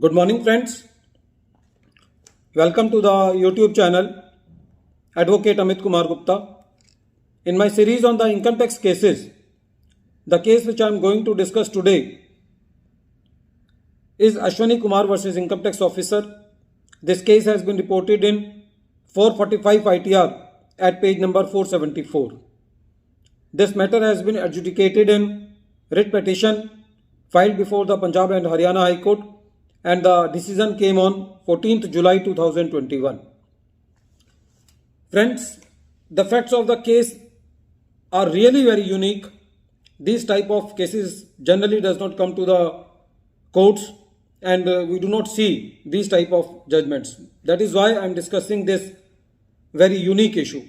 Good morning, friends. Welcome to the YouTube channel, Advocate Amit Kumar Gupta. In my series on the income tax cases, the case which I am going to discuss today is ASHWANI Kumar versus Income Tax Officer. This case has been reported in 445 ITR at page number 474. This matter has been adjudicated in writ petition filed before the Punjab and Haryana High Court, and the decision came on 14th July 2021. Friends, the facts of the case are really very unique. These type of cases generally does not come to the courts, and we do not see these type of judgments. That is why I am discussing this very unique issue.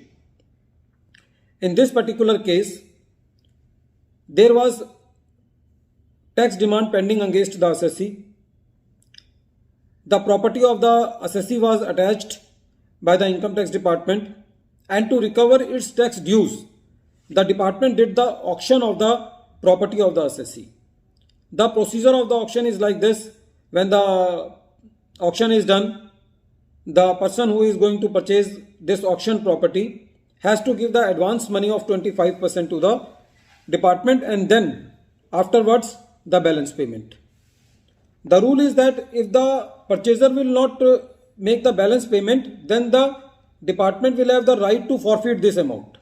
In this particular case, there was tax demand pending against the assessee. The property of the assessee was attached by the income tax department, and to recover its tax dues, the department did the auction of the property of the assessee. The procedure of the auction is like this. When the auction is done, the person who is going to purchase this auction property has to give the advance money of 25% to the department, and then afterwards the balance payment. The rule is that if the purchaser will not make the balance payment, then the department will have the right to forfeit this amount.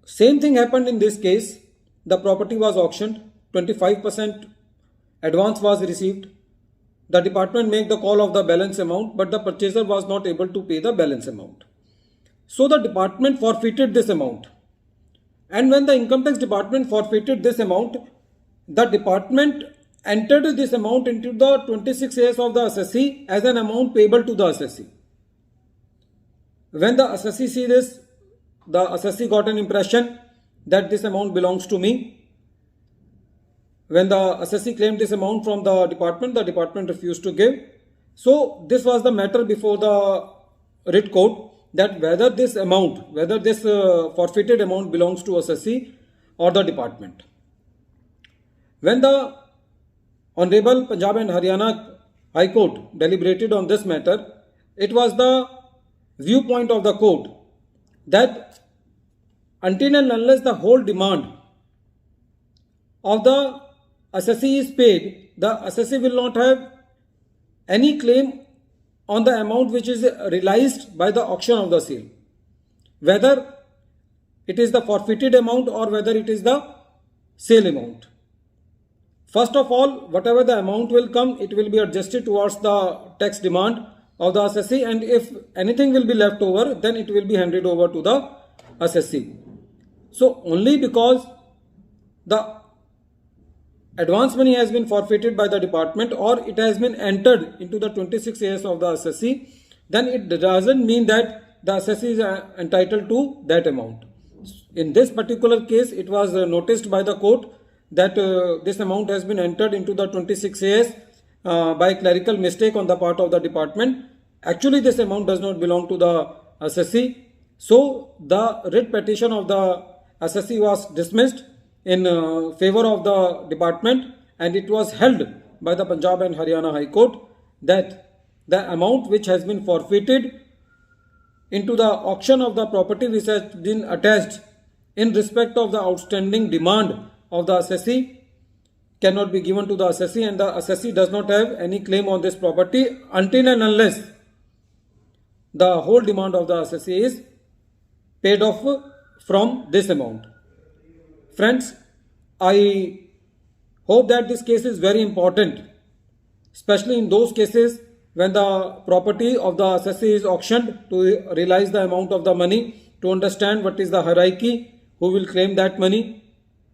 Same thing happened in this case. The property was auctioned, 25% advance was received. The department made the call of the balance amount, but the purchaser was not able to pay the balance amount. So the department forfeited this amount. And when the income tax department forfeited this amount, the department entered this amount into the 26 years of the assessee as an amount payable to the assessee. When the assessee see this, the assessee got an impression that this amount belongs to me. When the assessee claimed this amount from the department refused to give. So this was the matter before the writ court, that whether this forfeited amount belongs to assessee or the department. When the Honorable Punjab and Haryana High Court deliberated on this matter, it was the viewpoint of the court that until and unless the whole demand of the assessee is paid, the assessee will not have any claim on the amount which is realized by the auction of the sale, whether it is the forfeited amount or whether it is the sale amount. First of all, whatever the amount will come, it will be adjusted towards the tax demand of the assessee, and if anything will be left over, then it will be handed over to the assessee. So only because the advance money has been forfeited by the department or it has been entered into the 26 years of the assessee, then it doesn't mean that the assessee is entitled to that amount. In this particular case, it was noticed by the court that this amount has been entered into the 26 years by clerical mistake on the part of the department. Actually, this amount does not belong to the assessee. So the writ petition of the assessee was dismissed in favor of the department, and it was held by the Punjab and Haryana High Court that the amount which has been forfeited into the auction of the property which has been attached in respect of the outstanding demand of the assessee cannot be given to the assessee, and the assessee does not have any claim on this property until and unless the whole demand of the assessee is paid off from this amount. Friends, I hope that this case is very important, especially in those cases when the property of the assessee is auctioned, to realize the amount of the money, to understand what is the hierarchy, who will claim that money.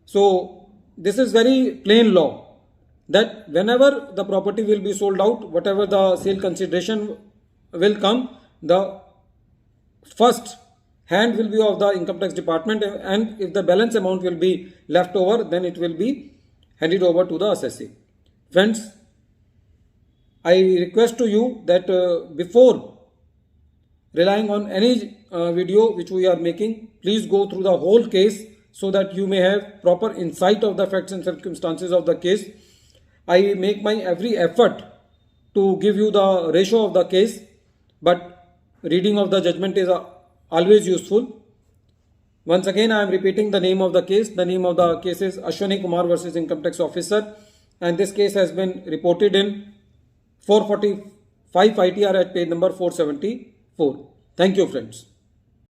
So this is very plain law that whenever the property will be sold out, whatever the sale consideration will come, the first hand will be of the income tax department, and if the balance amount will be left over, then it will be handed over to the assessee. Friends, I request to you that before relying on any video which we are making, please go through the whole case so that you may have proper insight of the facts and circumstances of the case. I make my every effort to give you the ratio of the case, but reading of the judgment is always useful. Once again, I am repeating the name of the case. The name of the case is Ashwani Kumar versus Income Tax Officer, and this case has been reported in 445 ITR at page number 474. Thank you, friends.